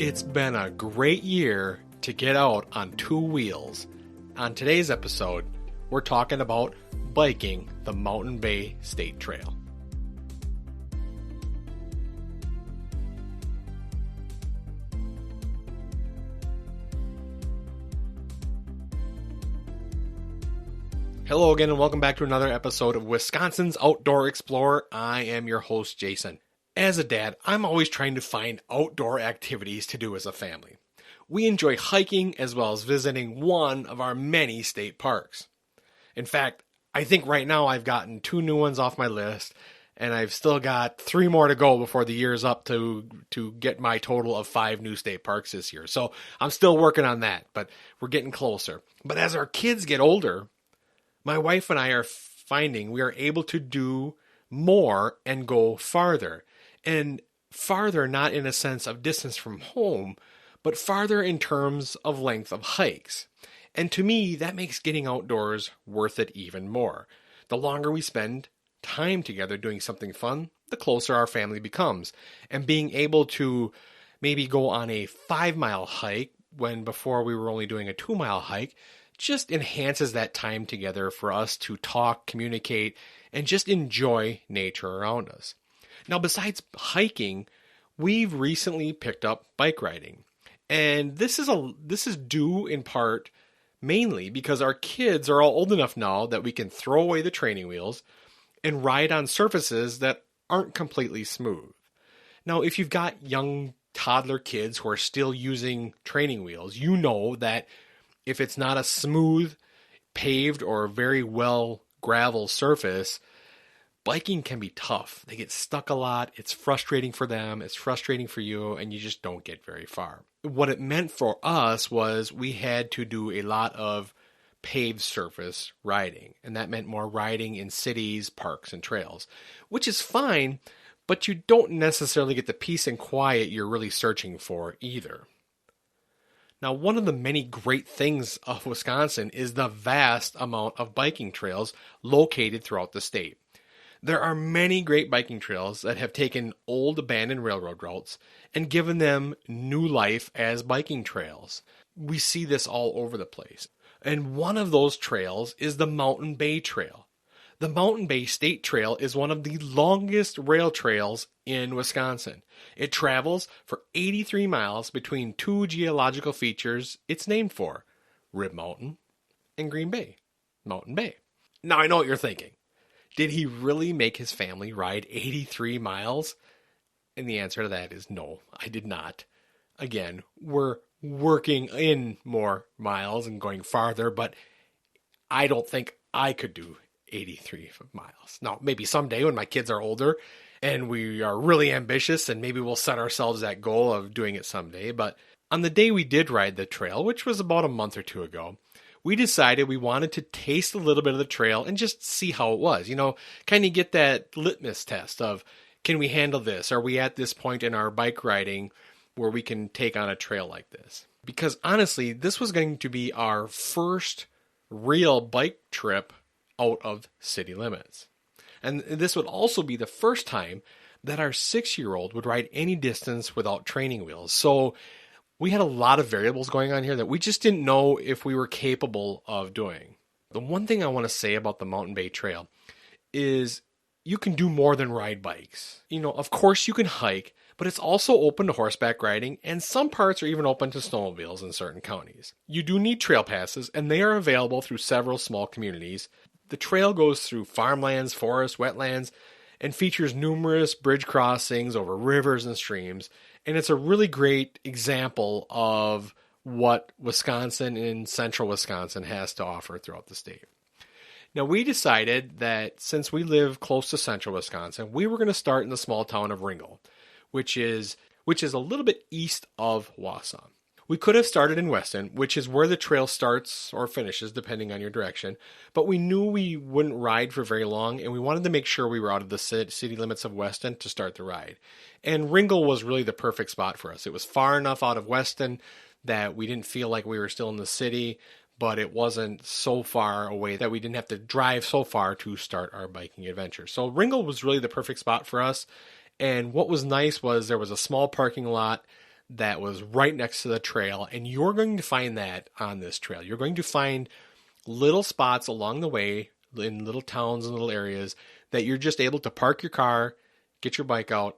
It's been a great year to get out on two wheels. On today's episode, we're talking about biking the Mountain Bay State Trail. Hello again and welcome back to another episode of Wisconsin's Outdoor Explorer. I am your host, Jason. As a dad, I'm always trying to find outdoor activities to do as a family. We enjoy hiking as well as visiting one of our many state parks. In fact, I think right now I've gotten 2 new ones off my list, and I've still got 3 more to go before the year's up to get my total of 5 new state parks this year. So I'm still working on that, but we're getting closer. But as our kids get older, my wife and I are finding we are able to do more and go farther. And farther not in a sense of distance from home, but farther in terms of length of hikes. And to me, that makes getting outdoors worth it even more. The longer we spend time together doing something fun, the closer our family becomes. And being able to maybe go on a 5-mile hike when before we were only doing a 2-mile hike just enhances that time together for us to talk, communicate, and just enjoy nature around us. Now, besides hiking, we've recently picked up bike riding. And this is due in part mainly because our kids are all old enough now that we can throw away the training wheels and ride on surfaces that aren't completely smooth. Now, if you've got young toddler kids who are still using training wheels, you know that if it's not a smooth, paved, or very well gravel surface, biking can be tough. They get stuck a lot. It's frustrating for them. It's frustrating for you, and you just don't get very far. What it meant for us was we had to do a lot of paved surface riding, and that meant more riding in cities, parks, and trails, which is fine, but you don't necessarily get the peace and quiet you're really searching for either. Now, one of the many great things of Wisconsin is the vast amount of biking trails located throughout the state. There are many great biking trails that have taken old abandoned railroad routes and given them new life as biking trails. We see this all over the place. And one of those trails is the Mountain Bay Trail. The Mountain Bay State Trail is one of the longest rail trails in Wisconsin. It travels for 83 miles between 2 geological features it's named for, Rib Mountain and Green Bay, Mountain Bay. Now I know what you're thinking. Did he really make his family ride 83 miles? And the answer to that is no, I did not. Again, we're working in more miles and going farther, but I don't think I could do 83 miles. Now, maybe someday when my kids are older and we are really ambitious and maybe we'll set ourselves that goal of doing it someday. But on the day we did ride the trail, which was about a month or 2 ago, we decided we wanted to taste a little bit of the trail and just see how it was. You know, kind of get that litmus test of, can we handle this? Are we at this point in our bike riding where we can take on a trail like this? Because honestly, this was going to be our first real bike trip out of city limits. And this would also be the first time that our 6-year-old would ride any distance without training wheels. So we had a lot of variables going on here that we just didn't know if we were capable of doing. The one thing I want to say about the Mountain Bay Trail is you can do more than ride bikes. You know, of course you can hike, but it's also open to horseback riding, and some parts are even open to snowmobiles in certain counties. You do need trail passes, and they are available through several small communities. The trail goes through farmlands, forests, wetlands, and features numerous bridge crossings over rivers and streams. And it's a really great example of what Wisconsin and central Wisconsin has to offer throughout the state. Now, we decided that since we live close to central Wisconsin, we were going to start in the small town of Ringgold, which is a little bit east of Wausau. We could have started in Weston, which is where the trail starts or finishes, depending on your direction, but we knew we wouldn't ride for very long, and we wanted to make sure we were out of the city limits of Weston to start the ride. And Ringgold was really the perfect spot for us. It was far enough out of Weston that we didn't feel like we were still in the city, but it wasn't so far away that we didn't have to drive so far to start our biking adventure. So Ringgold was really the perfect spot for us, and what was nice was there was a small parking lot that was right next to the trail. And you're going to find that on this trail. You're going to find little spots along the way in little towns and little areas that you're just able to park your car, get your bike out,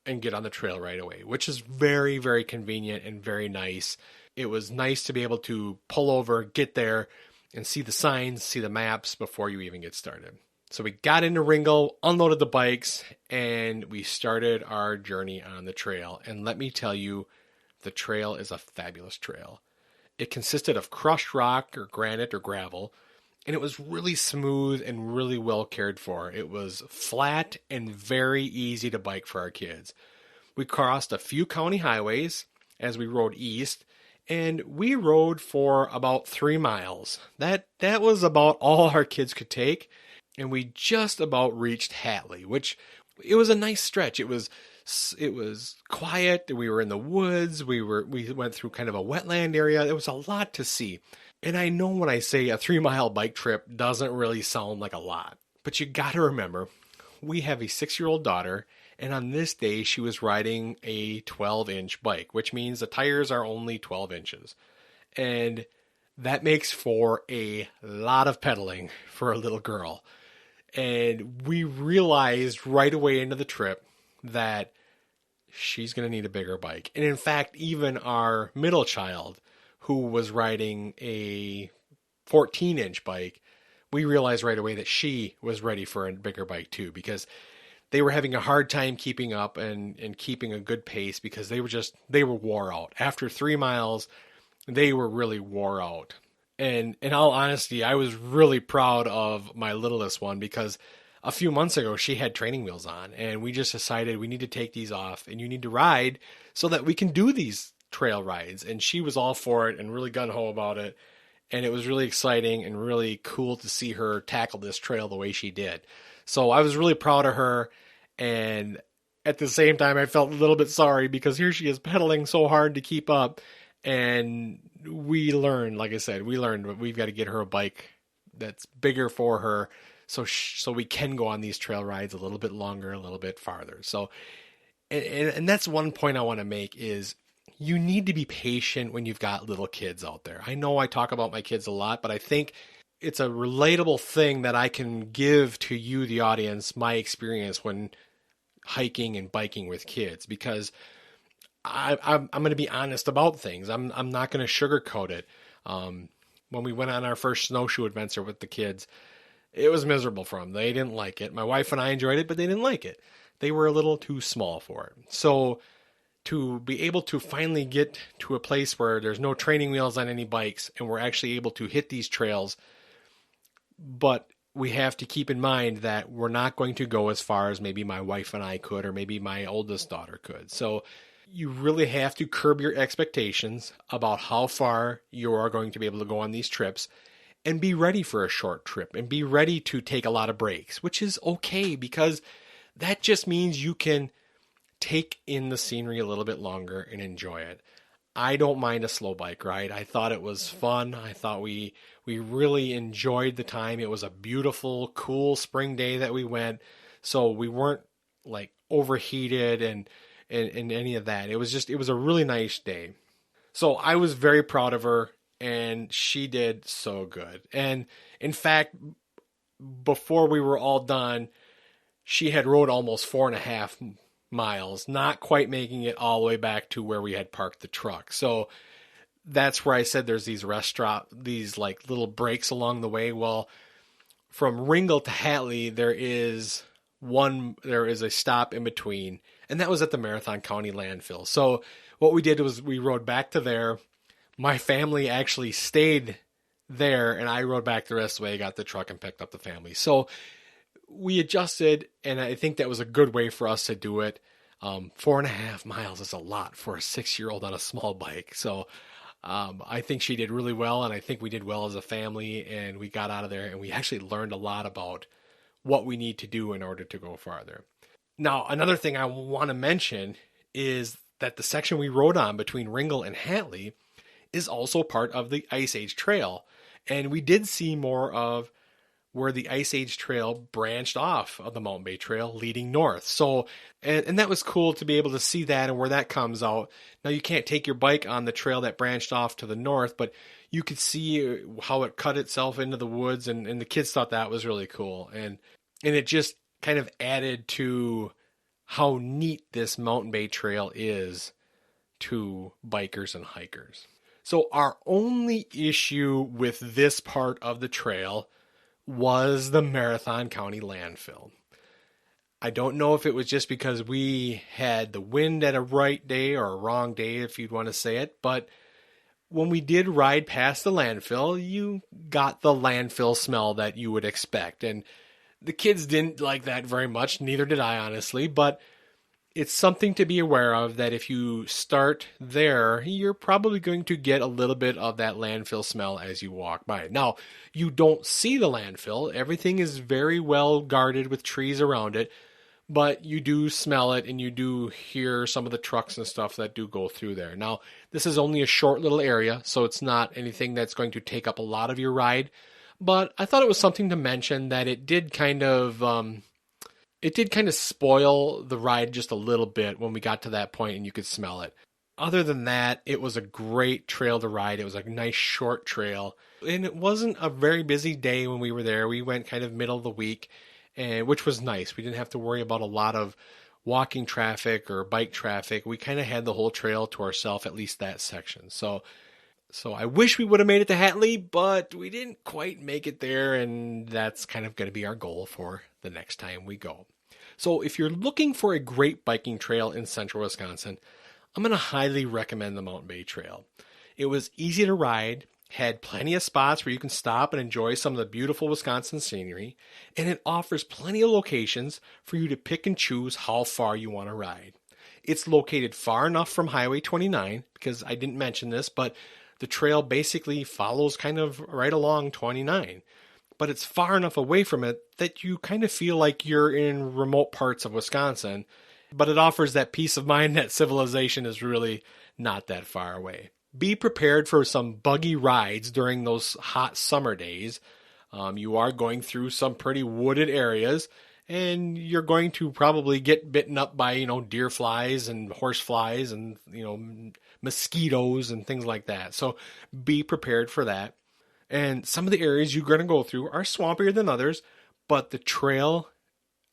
and get on the trail right away, which is very, very convenient and very nice. It was nice to be able to pull over, get there, and see the signs, see the maps before you even get started. So we got into Ringgold, unloaded the bikes, and we started our journey on the trail. And let me tell you, the trail is a fabulous trail. It consisted of crushed rock or granite or gravel, and it was really smooth and really well cared for. It was flat and very easy to bike for our kids. We crossed a few county highways as we rode east, and we rode for about 3 miles. That was about all our kids could take. And we just about reached Hatley, which it was a nice stretch. It was quiet. We were in the woods. We went through kind of a wetland area. There was a lot to see. And I know when I say a 3-mile bike trip doesn't really sound like a lot, but you got to remember, we have a 6-year-old daughter, and on this day she was riding a 12-inch bike, which means the tires are only 12 inches. And that makes for a lot of pedaling for a little girl. And we realized right away into the trip that she's going to need a bigger bike. And in fact, even our middle child, who was riding a 14-inch bike, we realized right away that she was ready for a bigger bike too, because they were having a hard time keeping up and keeping a good pace because they were wore out. After 3 miles, they were really wore out. And in all honesty, I was really proud of my littlest one because a few months ago she had training wheels on, and we just decided we need to take these off and you need to ride so that we can do these trail rides. And she was all for it and really gung-ho about it. And it was really exciting and really cool to see her tackle this trail the way she did. So I was really proud of her. And at the same time, I felt a little bit sorry because here she is pedaling so hard to keep up. And we learned, like I said, we've got to get her a bike that's bigger for her so we can go on these trail rides a little bit longer, a little bit farther. So, and that's one point I want to make is you need to be patient when you've got little kids out there. I know I talk about my kids a lot, but I think it's a relatable thing that I can give to you, the audience, my experience when hiking and biking with kids, because I'm going to be honest about things. I'm not going to sugarcoat it. When we went on our first snowshoe adventure with the kids, it was miserable for them. They didn't like it. My wife and I enjoyed it, but they didn't like it. They were a little too small for it. So to be able to finally get to a place where there's no training wheels on any bikes and we're actually able to hit these trails, but we have to keep in mind that we're not going to go as far as maybe my wife and I could, or maybe my oldest daughter could. So you really have to curb your expectations about how far you are going to be able to go on these trips and be ready for a short trip and be ready to take a lot of breaks, which is okay because that just means you can take in the scenery a little bit longer and enjoy it. I don't mind a slow bike ride. I thought it was fun. I thought we really enjoyed the time. It was a beautiful, cool spring day that we went. So we weren't like overheated and any of that. It was a really nice day. So I was very proud of her, and she did so good. And in fact, before we were all done, she had rode almost 4.5 miles, not quite making it all the way back to where we had parked the truck. So that's where I said there's these like little breaks along the way. Well, from Ringgold to Hatley, there is a stop in between, and that was at the Marathon County landfill. So what we did was we rode back to there. My family actually stayed there, and I rode back the rest of the way, got the truck and picked up the family. So we adjusted, and I think that was a good way for us to do it. 4.5 miles is a lot for a 6-year-old on a small bike. So I think she did really well, and I think we did well as a family, and we got out of there, and we actually learned a lot about what we need to do in order to go farther. Now, another thing I want to mention is that the section we rode on between Ringgold and Hatley is also part of the Ice Age Trail. And we did see more of where the Ice Age Trail branched off of the Mountain Bay Trail leading north. So, and that was cool to be able to see that and where that comes out. Now, you can't take your bike on the trail that branched off to the north, but you could see how it cut itself into the woods, and the kids thought that was really cool. And it just kind of added to how neat this Mountain Bay Trail is to bikers and hikers. So our only issue with this part of the trail was the Marathon County landfill. I don't know if it was just because we had the wind at a right day or a wrong day, if you'd want to say it, but when we did ride past the landfill, you got the landfill smell that you would expect. And the kids didn't like that very much, neither did I, honestly, but it's something to be aware of, that if you start there, you're probably going to get a little bit of that landfill smell as you walk by. Now, you don't see the landfill. Everything is very well guarded with trees around it, but you do smell it and you do hear some of the trucks and stuff that do go through there. Now, this is only a short little area, so it's not anything that's going to take up a lot of your ride, but I thought it was something to mention that it did kind of spoil the ride just a little bit when we got to that point and you could smell it. Other than that, it was a great trail to ride. It was a nice short trail. And it wasn't a very busy day when we were there. We went kind of middle of the week, which was nice. We didn't have to worry about a lot of walking traffic or bike traffic. We kind of had the whole trail to ourselves, at least that section. So I wish we would have made it to Hatley, but we didn't quite make it there, and that's kind of going to be our goal for the next time we go. So if you're looking for a great biking trail in central Wisconsin, I'm going to highly recommend the Mountain Bay Trail. It was easy to ride, had plenty of spots where you can stop and enjoy some of the beautiful Wisconsin scenery, and it offers plenty of locations for you to pick and choose how far you want to ride. It's located far enough from Highway 29, because I didn't mention this, but the trail basically follows kind of right along 29. But it's far enough away from it that you kind of feel like you're in remote parts of Wisconsin, but it offers that peace of mind that civilization is really not that far away. Be prepared for some buggy rides during those hot summer days. You are going through some pretty wooded areas, and you're going to probably get bitten up by, deer flies and horse flies and, mosquitoes and things like that. So be prepared for that. And some of the areas you're going to go through are swampier than others, but the trail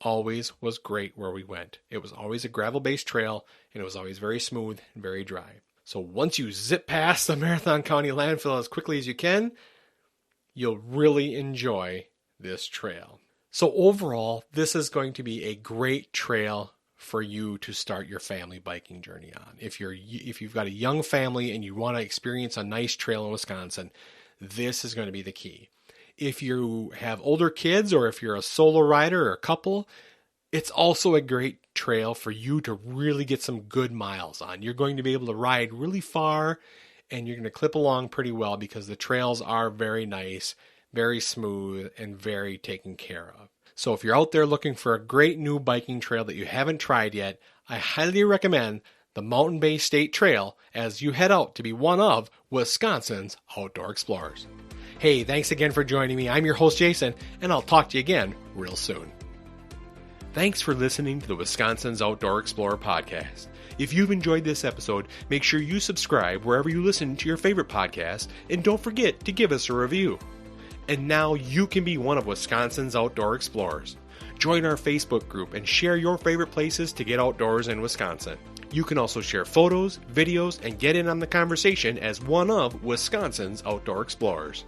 always was great where we went. It was always a gravel-based trail, and it was always very smooth and very dry. So once you zip past the Marathon County landfill as quickly as you can, you'll really enjoy this trail. So overall, this is going to be a great trail for you to start your family biking journey on. If you've got a young family and you want to experience a nice trail in Wisconsin, this is going to be the key. If you have older kids or if you're a solo rider or a couple, it's also a great trail for you to really get some good miles on. You're going to be able to ride really far, and you're going to clip along pretty well because the trails are very nice, very smooth, and very taken care of. So if you're out there looking for a great new biking trail that you haven't tried yet, I highly recommend the Mountain Bay State Trail as you head out to be one of Wisconsin's outdoor explorers. Hey, thanks again for joining me. I'm your host, Jason, and I'll talk to you again real soon. Thanks for listening to the Wisconsin's Outdoor Explorer podcast. If you've enjoyed this episode, make sure you subscribe wherever you listen to your favorite podcast, and don't forget to give us a review. And now you can be one of Wisconsin's outdoor explorers. Join our Facebook group and share your favorite places to get outdoors in Wisconsin. You can also share photos, videos, and get in on the conversation as one of Wisconsin's outdoor explorers.